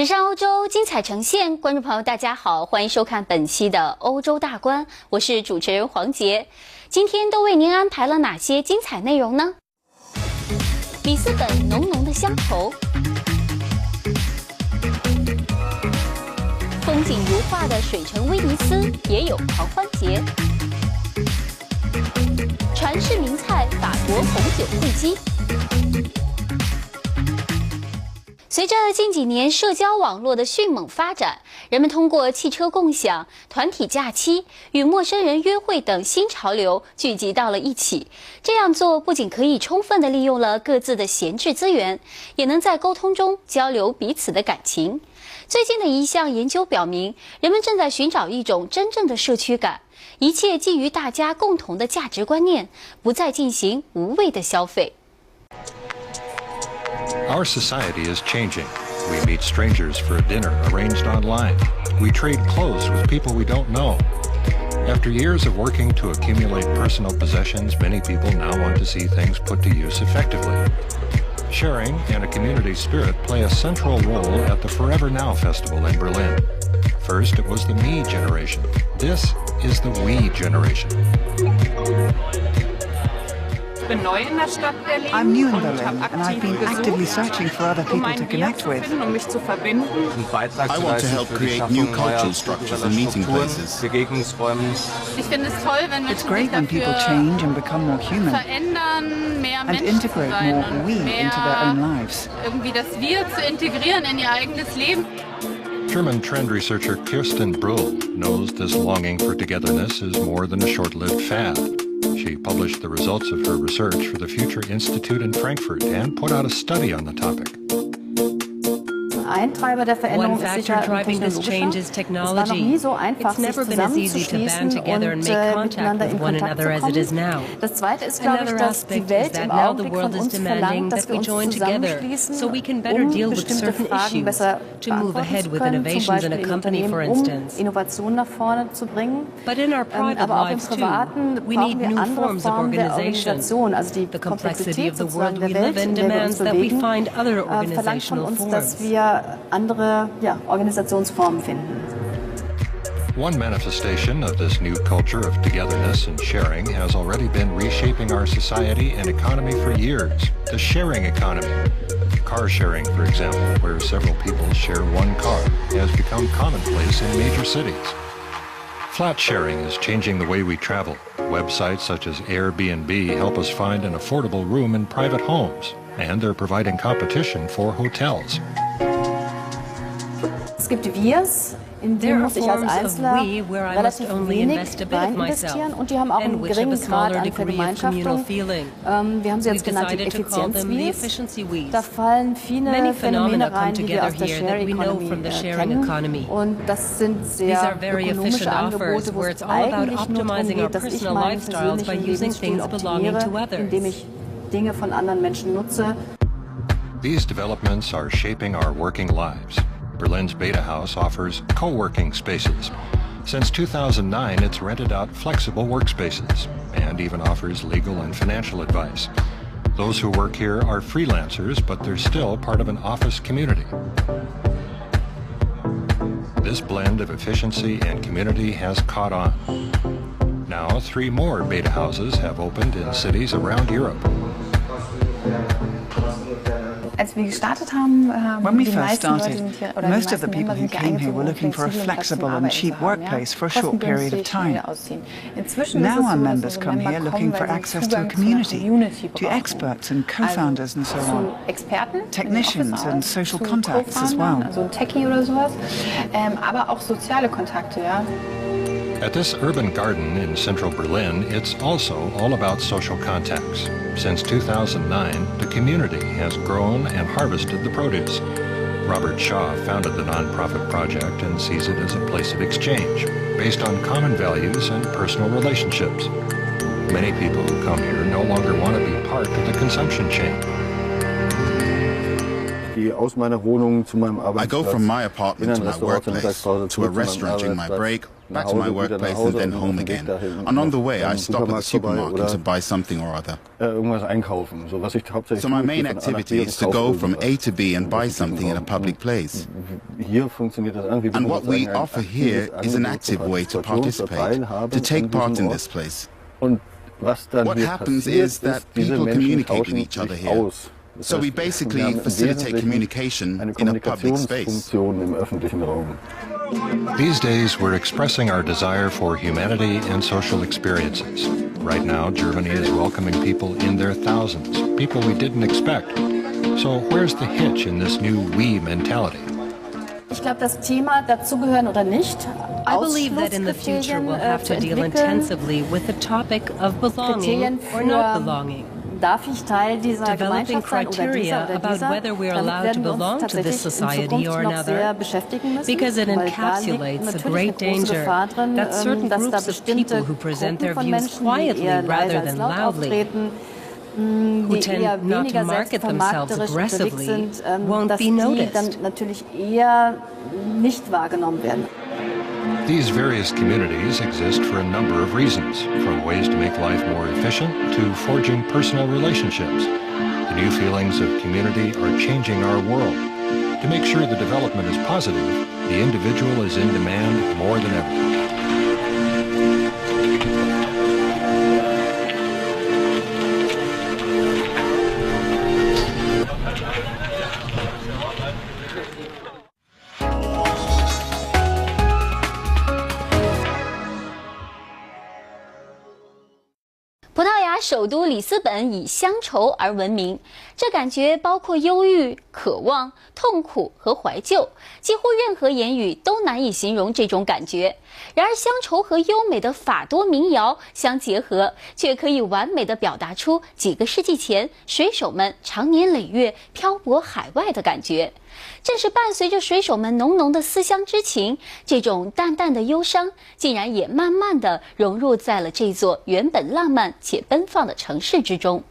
时尚欧洲精彩呈现，观众朋友大家好，欢迎收看本期的欧洲大观，我是主持人黄杰。今天都为您安排了哪些精彩内容呢？里斯本浓浓的乡愁，风景如画的水城威尼斯也有狂欢节。传世名菜法国红酒烩鸡。随着近几年社交网络的迅猛发展，人们通过汽车共享、团体假期、与陌生人约会等新潮流聚集到了一起。这样做不仅可以充分地利用了各自的闲置资源，也能在沟通中交流彼此的感情。最近的一项研究表明，人们正在寻找一种真正的社区感，一切基于大家共同的价值观念，不再进行无谓的消费。Our society is changing. We meet strangers for a dinner arranged online. We trade clothes with people we don't know. After years of working to accumulate personal possessions, many people now want to see things put to use effectively. Sharing and a community spirit play a central role at the Forever Now Festival in Berlin. First, it was the me generation. This is the we generation. I'm new in Berlin, and I've been actively searching for other people to connect with. I want to help create new cultural structures and meeting places. It's great when people change and become more human and integrate more we into their own lives. German trend researcher Kirsten Brull knows this longing for togetherness is more than a short-lived fad. She published the results of her research for the Future Institute in Frankfurt and put out a study on the topic. One factor driving this change is technology. It's never been as easy to band together and make contact with one another as it is now. Another aspect is that now the world is demanding that we join together so we can better deal with certain issues, to move ahead with innovations in a company, for instance. But in our private lives too, we need new forms of organization. The complexity of the world we live in demands that we find other organizational forms. Organisationsformen finden. One manifestation of this new culture of togetherness and sharing has already been reshaping our society and economy for years, the sharing economy. Car sharing, for example, where several people share one car, has become commonplace in major cities. Flat sharing is changing the way we travel. Websites such as Airbnb help us find an affordable room in private homes, and they're providing competition for hotels. Es gibt Wirs, in denen muss ich als Einzelner relativ wenig rein investieren und die haben auch einen geringen Grad an Vergemeinschaftung. Wir haben sie jetzt genannt die Effizienz-Wirs. Da fallen viele Phänomene rein, die wir aus der Share Economy kennen. Und das sind sehr ökonomische Angebote, wo es eigentlich nur darum geht, dass ich meinen persönlichen Lebensstil optimiere, indem ich Dinge von anderen Menschen nutze. These developments are shaping our working lives. Berlin's Beta House offers co-working spaces. Since 2009, it's rented out flexible workspaces and even offers legal and financial advice. Those who work here are freelancers, but they're still part of an office community. This blend of efficiency and community has caught on. Now, 3 more Beta Houses have opened in cities around Europe. When we first started, most of the people who came here were looking for a flexible and cheap workplace for a short period of time. Now our members come here looking for access to a community, to experts and co-founders and so on, technicians and social contacts as well. At this urban garden in central Berlin, it's also all about social contacts. Since 2009, the community has grown and harvested the produce. Robert Shaw founded the nonprofit project and sees it as a place of exchange, based on common values and personal relationships. Many people who come here no longer want to be part of the consumption chain. I go from my apartment to my workplace, to a restaurant during my break, back to my workplace and then home again. And on the way, I stop at the supermarket to buy something or other. So my main activity is to go from A to B and buy something in a public place. And what we offer here is an active way to participate, to take part in this place. What happens is that people communicate with each other here. So we basically facilitate communication in a public space. These days, we're expressing our desire for humanity and social experiences. Right now, Germany is welcoming people in their thousands, people we didn't expect. So where's the hitch in this new we mentality? I believe that in the future we'll have to deal intensively with the topic of belonging or not belonging. Developing criteria about whether we're allowed to belong to this society or another, because it encapsulates a great danger that certain groups of people who present their views quietly rather than loudly, who tend not to market themselves aggressively, won't be noticed. These various communities exist for a number of reasons, from ways to make life more efficient to forging personal relationships. The new feelings of community are changing our world. To make sure the development is positive, the individual is in demand more than ever.葡萄牙首都里斯本以乡愁而闻名，这感觉包括忧郁、渴望、痛苦和怀旧，几乎任何言语都难以形容这种感觉。然而，乡愁和优美的法多民谣相结合，却可以完美地表达出几个世纪前水手们长年累月漂泊海外的感觉。正是伴随着水手们浓浓的思乡之情，这种淡淡的忧伤竟然也慢慢地融入在了这座原本浪漫且奔放的城市之中。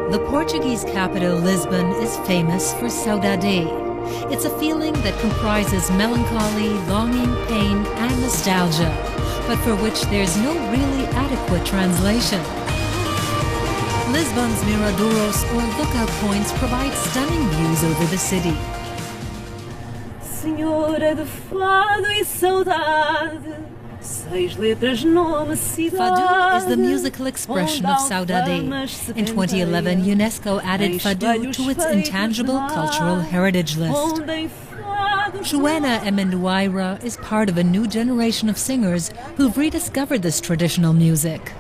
The Portuguese capital, Lisbon, is famous for saudade. It's a feeling that comprises melancholy, longing, pain, and nostalgia, but for which there's no really adequate translation. Lisbon's miradouros, or lookout points, provide stunning views over the city. Senhora de fado e saudade, seis letras numa cidade. Fado is the musical expression of saudade. In 2011, UNESCO added Fado to its intangible cultural heritage list. Joana Amendoeira is part of a new generation of singers who've rediscovered this traditional music.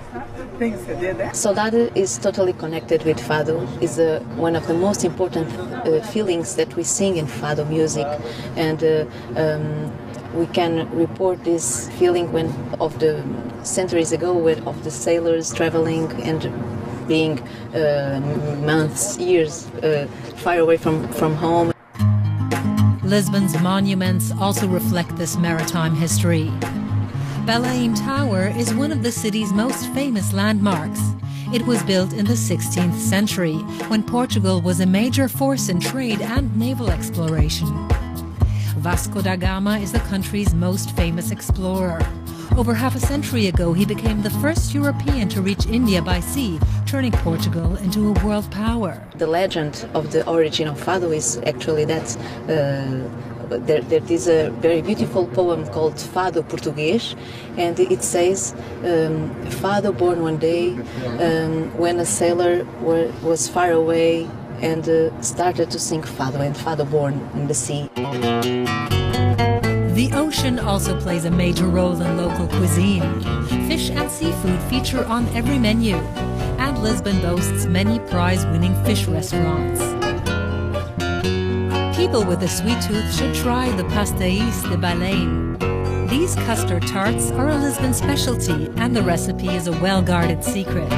Saudade is totally connected with Fado. It's one of the most important feelings that we sing in Fado music, and we can report this feeling of the centuries ago, of the sailors traveling and being months, years far away from home. Lisbon's monuments also reflect this maritime history. Belém Tower is one of the city's most famous landmarks. It was built in the 16th century, when Portugal was a major force in trade and naval exploration. Vasco da Gama is the country's most famous explorer. Over half a century ago, he became the first European to reach India by sea, turning Portugal into a world power. The legend of the origin of Fado is actually that there is a very beautiful poem called Fado Português, and it says, Fado born one day when a sailor was far away and started to sing Fado, and Fado born in the sea. The ocean also plays a major role in local cuisine. Fish and seafood feature on every menu, and Lisbon boasts many prize-winning fish restaurants. People with a sweet tooth should try the pastéis de Belém. These custard tarts are a Lisbon specialty, and the recipe is a well-guarded secret.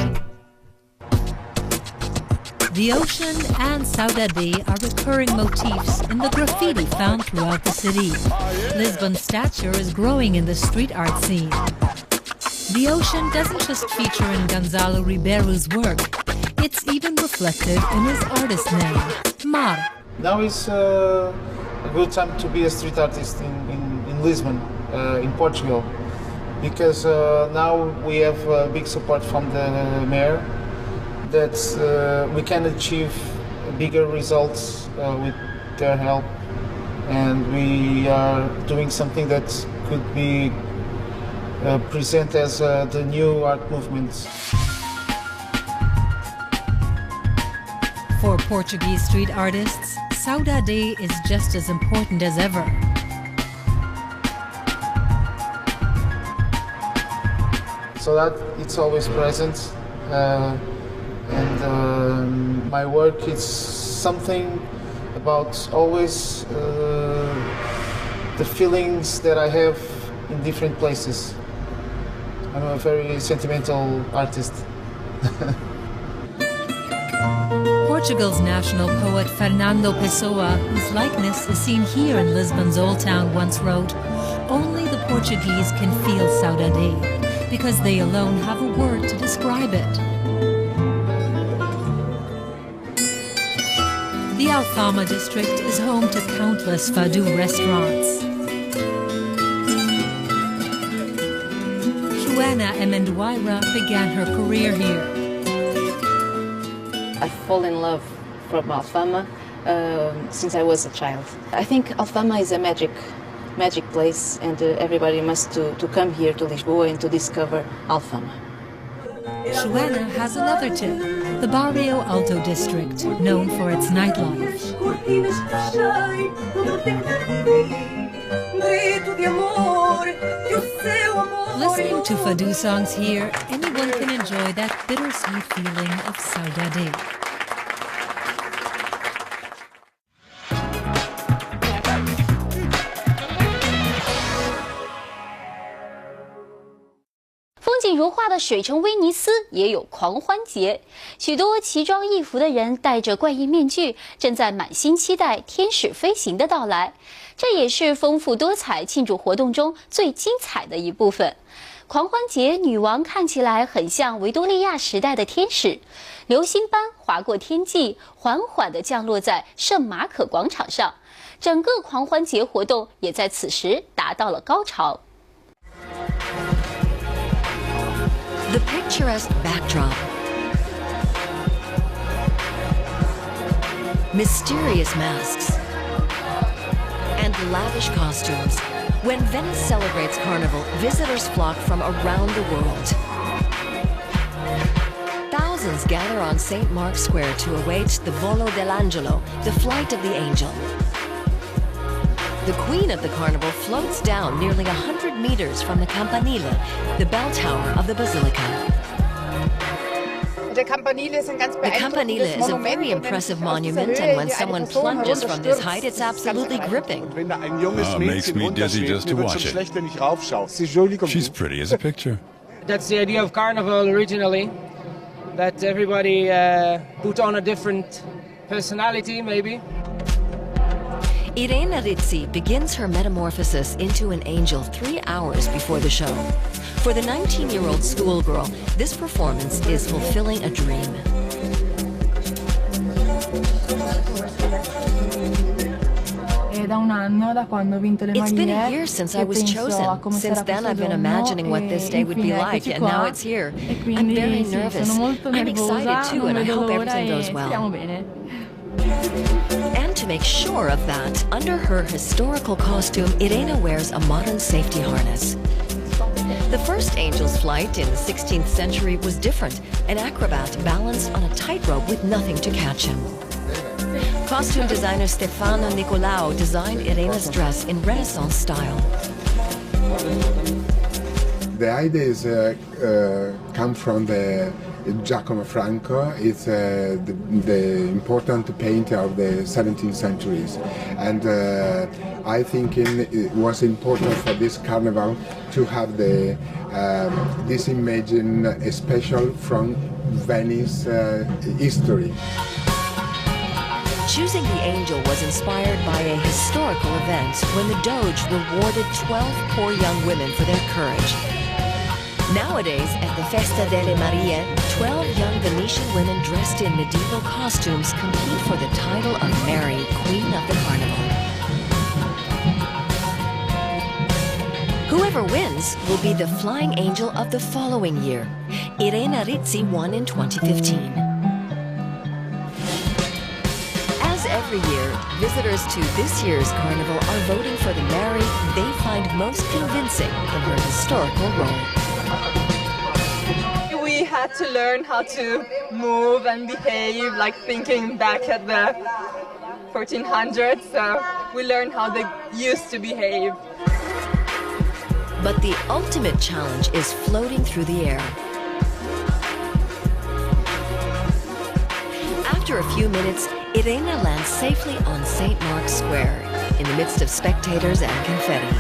The ocean and saudade are recurring motifs in the graffiti found throughout the city. Lisbon's stature is growing in the street art scene. The ocean doesn't just feature in Gonzalo Ribeiro's work, it's even reflected in his artist name, Mar. Now is a good time to be a street artist in Lisbon, in Portugal, because now we have big support from the mayor that we can achieve bigger results with their help, and we are doing something that could be presented as the new art movement. For Portuguese street artists, Saudade is just as important as ever. So that it's always present, and my work is something about always the feelings that I have in different places. I'm a very sentimental artist. Portugal's national poet Fernando Pessoa, whose likeness is seen here in Lisbon's Old Town, once wrote, "Only the Portuguese can feel saudade, because they alone have a word to describe it." The Alfama district is home to countless fado restaurants. Joana Emenduaira began her career here. I fall in love from Alfama since I was a child. I think Alfama is a magic place, and everybody must to come here to Lisboa and to discover Alfama. Joana has another tip, the Barrio Alto district, known for its nightlife. Listening to fado songs here, anyone can enjoy that bittersweet feeling of saudade.风景如画的水城威尼斯也有狂欢节，许多奇装异服的人戴着怪异面具，正在满心期待天使飞行的到来。这也是丰富多彩庆祝活动中最精彩的一部分。狂欢节女王看起来很像维多利亚时代的天使，流星般划过天际，缓缓地降落在圣马可广场上。整个狂欢节活动也在此时达到了高潮。The picturesque backdrop, mysterious masks, and lavish costumes. When Venice celebrates Carnival, visitors flock from around the world. Thousands gather on St. Mark's Square to await the Volo dell'Angelo, the flight of the angel. The queen of the carnival floats down nearly 100 meters from the Campanile, the bell tower of the basilica. The Campanile is a very impressive monument, and when someone plunges from this height, it's absolutely gripping. Oh, makes me dizzy just to watch it. She's pretty as a picture. That's the idea of Carnival originally, that everybody put on a different personality, maybe. Irene Rizzi begins her metamorphosis into an angel 3 hours before the show. For the 19-year-old schoolgirl, this performance is fulfilling a dream. It's been a year since I was chosen. Since then, I've been imagining what this day would be like, and now it's here. I'm very nervous. I'm excited too, and I hope everything goes well. And to make sure of that, under her historical costume, Irene wears a modern safety harness. The first angel's flight in the 16th century was different. An acrobat balanced on a tightrope with nothing to catch him. Costume designer Stefano Nicolao designed Irene's dress in Renaissance style. The ideas come from Giacomo Franco. It's the important painter of the 17th centuries, and I think it was important for this carnival to have this imagine special from Venice history. Choosing the angel was inspired by a historical event when the Doge rewarded 12 poor young women for their courage. Nowadays, at the Festa delle Marie, 12 young Venetian women dressed in medieval costumes compete for the title of Mary, Queen of the Carnival. Whoever wins will be the flying angel of the following year. Irena Rizzi won in 2015. As every year, visitors to this year's carnival are voting for the Mary they find most convincing in her historical role. We had to learn how to move and behave, like thinking back at the 1400s, so we learned how they used to behave. But the ultimate challenge is floating through the air. After a few minutes, Irena lands safely on St. Mark's Square, in the midst of spectators and confetti.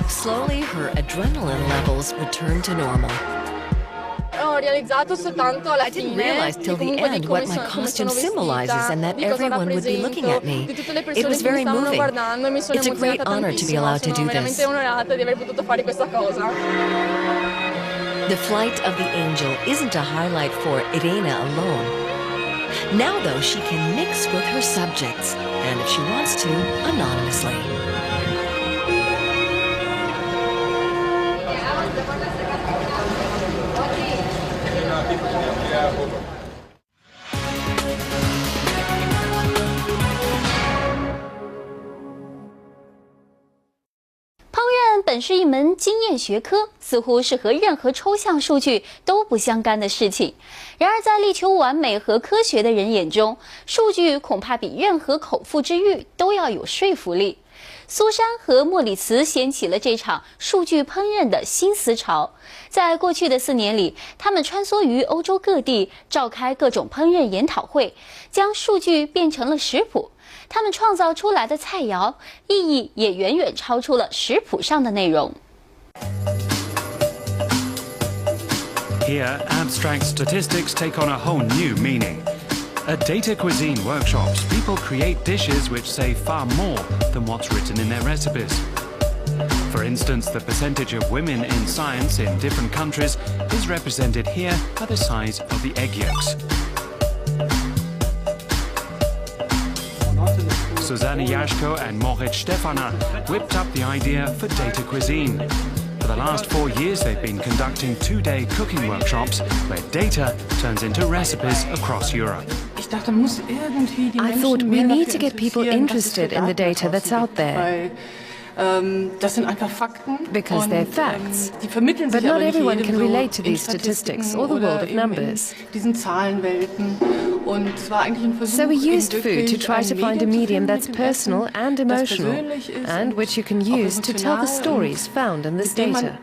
Slowly, her adrenaline levels return to normal. I didn't realize till the end what my costume symbolizes and that everyone would be looking at me. It was very moving. It's a great honor to be allowed to do this. The flight of the angel isn't a highlight for Irena alone. Now, though, she can mix with her subjects, and if she wants to, anonymously.烹饪本是一门经验学科，似乎是和任何抽象数据都不相干的事情。然而，在力求完美和科学的人眼中，数据恐怕比任何口腹之欲都要有说服力。苏珊和莫里茨掀起了这场数据烹饪的新思潮。在过去的4年里，他们穿梭于欧洲各地，召开各种烹饪研讨会，将数据变成了食谱。他们创造出来的菜肴意义也远远超出了食谱上的内容。Here, abstract statistics take on a whole new meaning. At data cuisine workshops, people create dishes which say far more than what's written in their recipes. For instance, the percentage of women in science in different countries is represented here by the size of the egg yolks. Susanne Jaschko and Moritz Stefaner whipped up the idea for data cuisine. For the last 4 years, they've been conducting 2-day cooking workshops where data turns into recipes across Europe. I thought we need to get people interested in the data that's out there. Because they're facts. But not everyone can relate to these statistics or the world of numbers. So we used food to try to find a medium that's personal and emotional, and which you can use to tell the stories found in this data.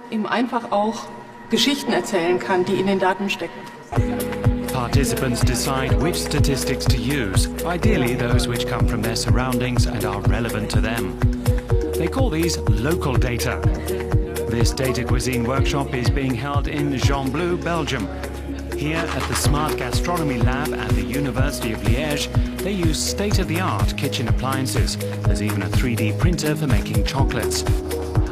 Participants decide which statistics to use, ideally those which come from their surroundings and are relevant to them. They call these local data. This data cuisine workshop is being held in Gembloux, Belgium. Here at the Smart Gastronomy Lab at the University of Liège, they use state-of-the-art kitchen appliances. There's even a 3D printer for making chocolates.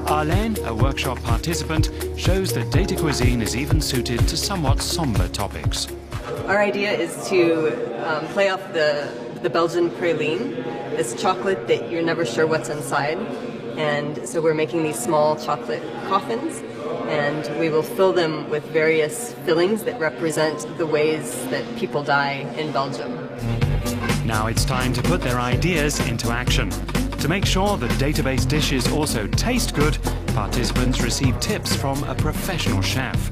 Arlene, a workshop participant, shows that data cuisine is even suited to somewhat somber topics. Our idea is to play off the Belgian praline, this chocolate that you're never sure what's inside. And so we're making these small chocolate coffins, and we will fill them with various fillings that represent the ways that people die in Belgium. Now it's time to put their ideas into action. To make sure the database dishes also taste good, participants receive tips from a professional chef.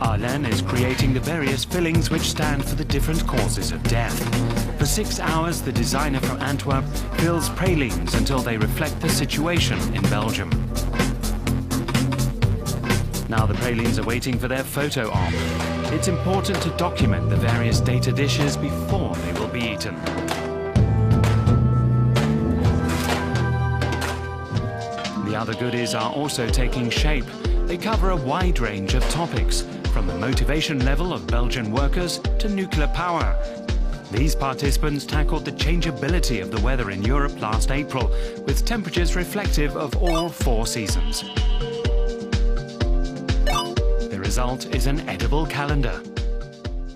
Arlene is creating the various fillings which stand for the different causes of death. For 6 hours, the designer from Antwerp fills pralines until they reflect the situation in Belgium. Now the pralines are waiting for their photo op. It's important to document the various data dishes before they will be eaten. The other goodies are also taking shape. They cover a wide range of topics, from the motivation level of Belgian workers to nuclear power. These participants tackled the changeability of the weather in Europe last April, with temperatures reflective of all 4 seasons. The result is an edible calendar.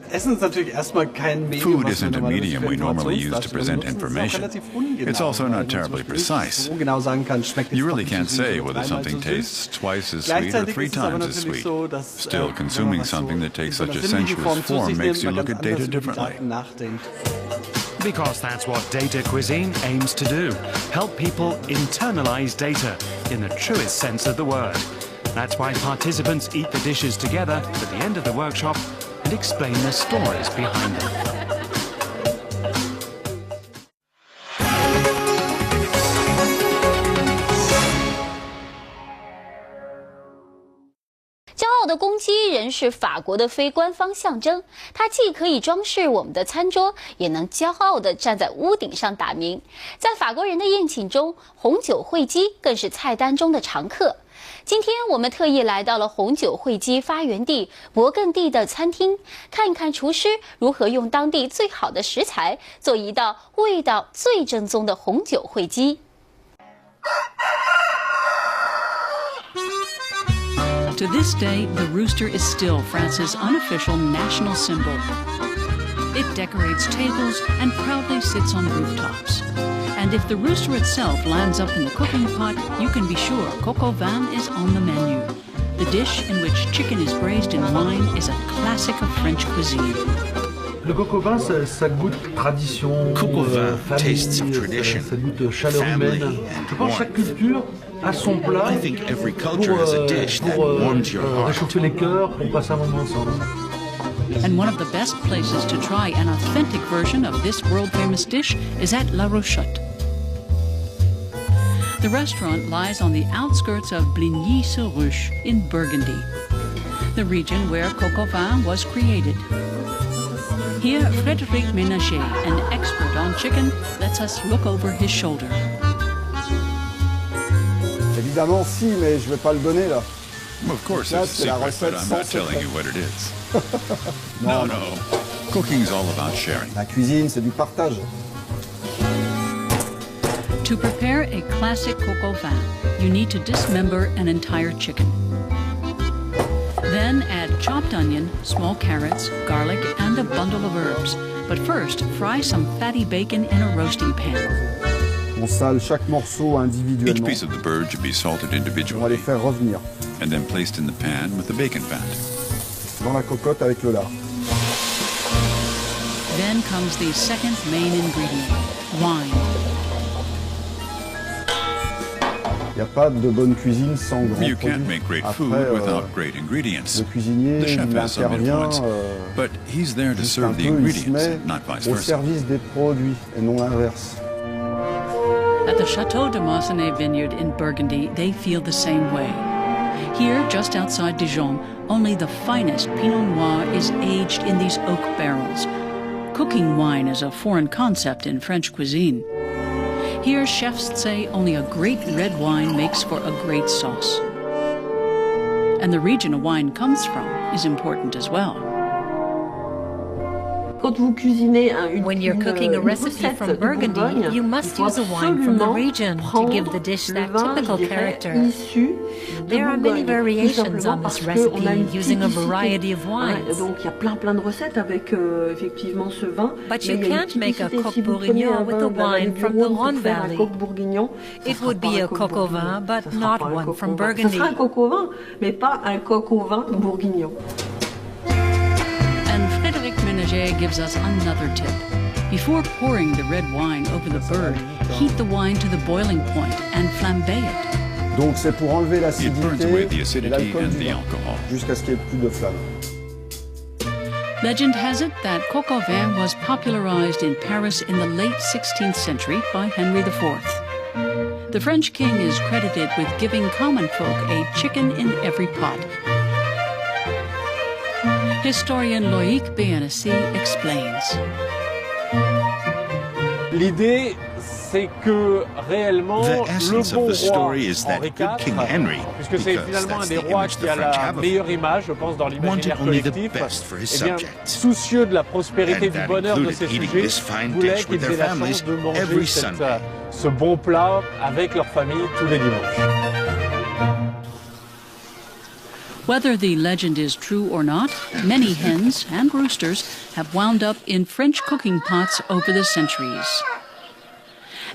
Food isn't a medium we normally use to present information. It's also not terribly precise. You really can't say whether something tastes twice as sweet or 3 times as sweet. Still, consuming something that takes such a sensuous form makes you look at data differently. Because that's what data cuisine aims to do. Help people internalize data in the truest sense of the word. That's why participants eat the dishes together at the end of the workshop and explain the stories behind them. 骄傲的公鸡仍是法国的非官方象征，它既可以装饰我们的餐桌，也能骄傲地站在屋顶上打鸣。在法国人的宴请中，红酒烩鸡更是菜单中的常客。今天我们特意来到了红酒烩鸡发源地勃艮第的餐厅，看一看厨师如何用当地最好的食材做一道味道最正宗的红酒烩鸡。To this day, the rooster is still France's unofficial national symbol. It decorates tables and proudly sits on rooftops. And if the rooster itself lands up in the cooking pot, you can be sure coq au vin is on the menu. The dish in which chicken is braised in wine is a classic of French cuisine. Le coq au vin, ça goûte tradition, tastes of tradition, ça goûte chaleur humaine. Je pense que chaque culture a son plat pour réchauffer les cœurs, pour passer un moment ensemble. And one of the best places to try an authentic version of this world-famous dish is at La Rochette. The restaurant lies on the outskirts of Bligny-sur-Ruche in Burgundy, the region where coq au vin was created. Here, Frédéric Ménager, an expert on chicken, lets us look over his shoulder. Évidemment, si, mais je ne vais pas le donner là. Of course, it's a secret, but I'm not telling you what it is. No. Cooking's all about sharing. La cuisine, c'est du partage. To prepare a classic coq au vin, you need to dismember an entire chicken. Then add chopped onion, small carrots, garlic, and a bundle of herbs. But first, fry some fatty bacon in a roasting pan. On sale chaque morceau individuellement. Each piece of the bird should be salted individually. On va les faire revenir. And then placed in the pan with the bacon fat. Dans la cocotte avec le lard. Then comes the second main ingredient, wine. Il n'y a pas de bonne cuisine sans grands You can't make great food without great ingredients. Le cuisinier, the chef il has some influence, but he's there to serve the ingredients, not vice versa. Au service des produits et non l'inverse. At the Château de Marcenay vineyard in Burgundy, they feel the same way. Here, just outside Dijon, only the finest Pinot Noir is aged in these oak barrels. Cooking wine is a foreign concept in French cuisine. Here, chefs say only a great red wine makes for a great sauce. And the region a wine comes from is important as well. When you're cooking a recipe from Burgundy, you must use a wine from the region to give the dish that typical character. There are many variations on this recipe using a variety of wines. But you can't make a coq bourguignon with a wine from the Rhône Valley. It would be a coq au vin, but not one from Burgundy. Frédéric Ménager gives us another tip. Before pouring the red wine over the bird, heat the wine to the boiling point and flambe it. Donc c'est pour enlever l'acidité et l'alcool du vin, jusqu'à ce qu'il n'y ait plus de flamme. Legend has it that coq au vin was popularized in Paris in the late 16th century by Henry IV. The French king is credited with giving common folk a chicken in every pot. Historian Loïc Béanassi explains. L'idée, c'est que réellement, the essence of the story is that good King Henry, puisque c'est finalement un des rois qui a la meilleure image, je pense, dans l'imaginaire collectif, eh bien, soucieux de la prospérité, du bonheur de ses sujets, voulait qu'ils aient la chance de manger ce bon plat avec leur famille tous les dimanches. Whether the legend is true or not, many hens and roosters have wound up in French cooking pots over the centuries.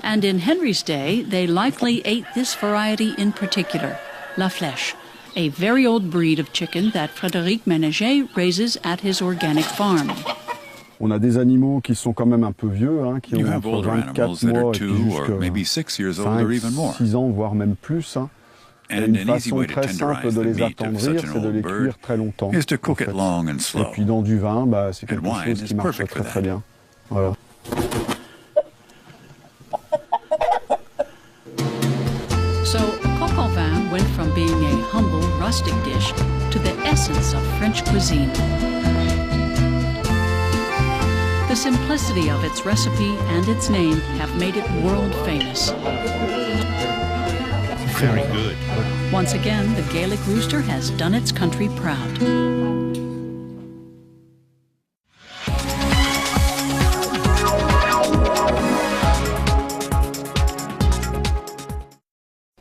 And in Henry's day, they likely ate this variety in particular, La Flèche, a very old breed of chicken that Frédéric Ménager raises at his organic farm. On a des animaux qui sont quand même un peu vieux, hein, qui ont entre 24 mois et puis jusqu'à 5, 6 ans, voire même plus. Hein. Et une façon très simple de les attendrir, c'est de les cuire très longtemps. En fait. Et puis dans du vin, bah, c'est quelque chose qui marche très très bien. Voilà. So, coq au vin went from being a humble, rustic dish to the essence of French cuisine. The simplicity of its recipe and its name have made it world famous. Very good. Once again, the Gaelic rooster has done its country proud.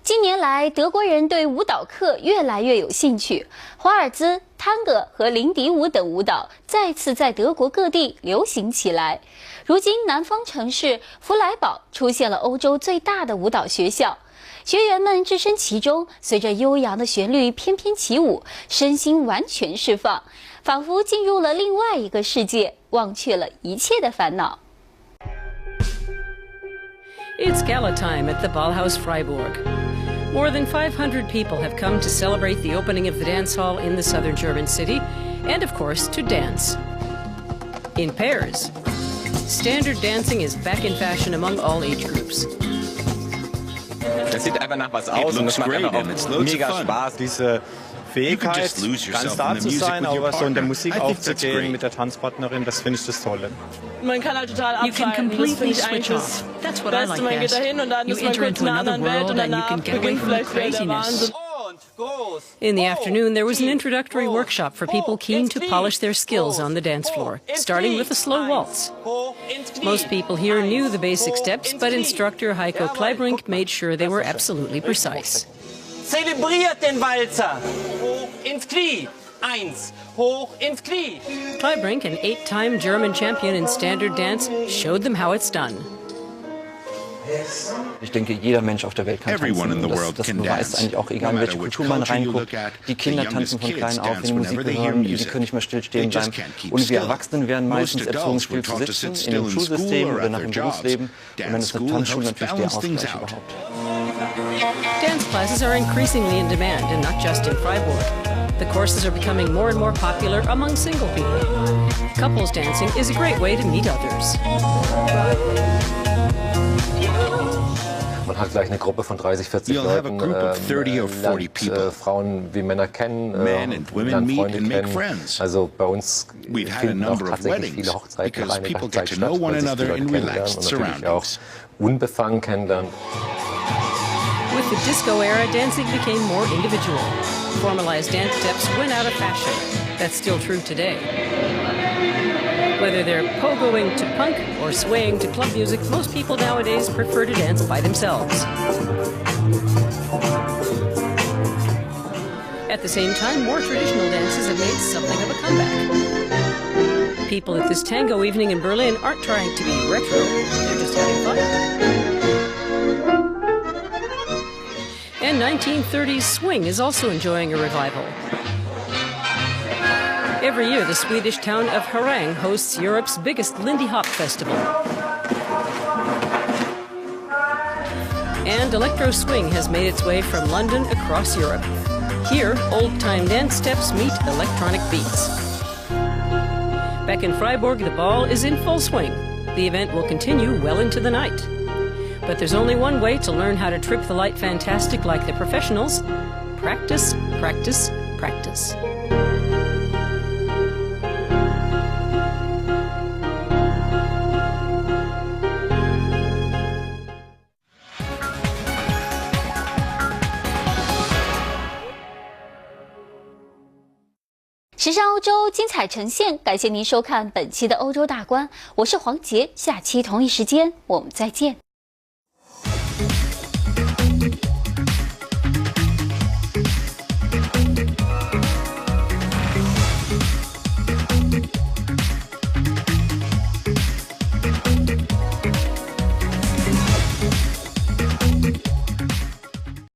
近年来，德国人对舞蹈课越来越有兴趣。华尔兹、探戈和林迪舞等舞蹈再次在德国各地流行起来。如今，南方城市弗莱堡出现了欧洲最大的舞蹈学校。学员们置身其中，随着悠扬的旋律翩翩起舞，身心完全释放，仿佛进入了另外一个世界，忘却了一切的烦恼。It's gala time at the Ballhaus Freiburg. More than 500 people have come to celebrate the opening of the dance hall in the southern German city, and of course, to dance. In pairs. Standard dancing is back in fashion among all age groups. Das sieht einfach nach was aus und es macht einfach auch mega Spaß, diese Fähigkeit, ganz da zu sein, aber so in der Musik aufzugehen mit der Tanzpartnerin, das finde ich das Tolle. Man kann halt total abschalten. You can completely switch off. That's what I like best. You enter into another world and you can get away from the craziness. In the afternoon, there was an introductory workshop for people keen to polish their skills on the dance floor, starting with a slow waltz. Most people here knew the basic steps, but instructor Heiko Kleibrink made sure they were absolutely precise. Zelebriert den Walzer! Hoch ins Knie! 1, hoch ins Knie! Kleibrink, an 8-time German champion in standard dance, showed them how it's done. Ich denke, jeder Mensch auf der Welt kann tanzen. Das beweist eigentlich auch, egal in welche Kultur man reinguckt. Die Kinder tanzen von klein auf, wenn die Musik hören, die können nicht mehr stillstehen bleiben. Und wir Erwachsenen werden meistens erzogen, still zu sitzen, in dem Schulsystem oder nach dem Berufsleben. Und dann ist eine Tanzschule natürlich der Ausgleich überhaupt. Dance classes are increasingly in demand, and not just in Freiburg. The courses are becoming more and more popular among single people. Couples dancing is a great way to meet others. Man hat gleich eine Gruppe von 30, 40 Leuten, lernt Frauen wie Männer kennen, lernt Freunde kennen. Also bei uns finden auch tatsächlich viele Hochzeiten alleine gleichzeitig statt, weil sich die Leute kennenlernen und natürlich auch unbefangen kennenlernen. With the disco era, dancing became more individual. Formalized dance steps went out of fashion. That's still true today. Whether they're pogoing to punk or swaying to club music, most people nowadays prefer to dance by themselves. At the same time, more traditional dances have made something of a comeback. People at this tango evening in Berlin aren't trying to be retro, they're just having fun. And 1930s swing is also enjoying a revival. Every year, the Swedish town of Harang hosts Europe's biggest Lindy Hop festival. And electro swing has made its way from London across Europe. Here, old-time dance steps meet electronic beats. Back in Freiburg, the ball is in full swing. The event will continue well into the night. But there's only one way to learn how to trip the light fantastic like the professionals. Practice, practice, practice.《时尚欧洲》精彩呈现，感谢您收看本期的欧洲大观，我是黄杰，下期同一时间我们再见。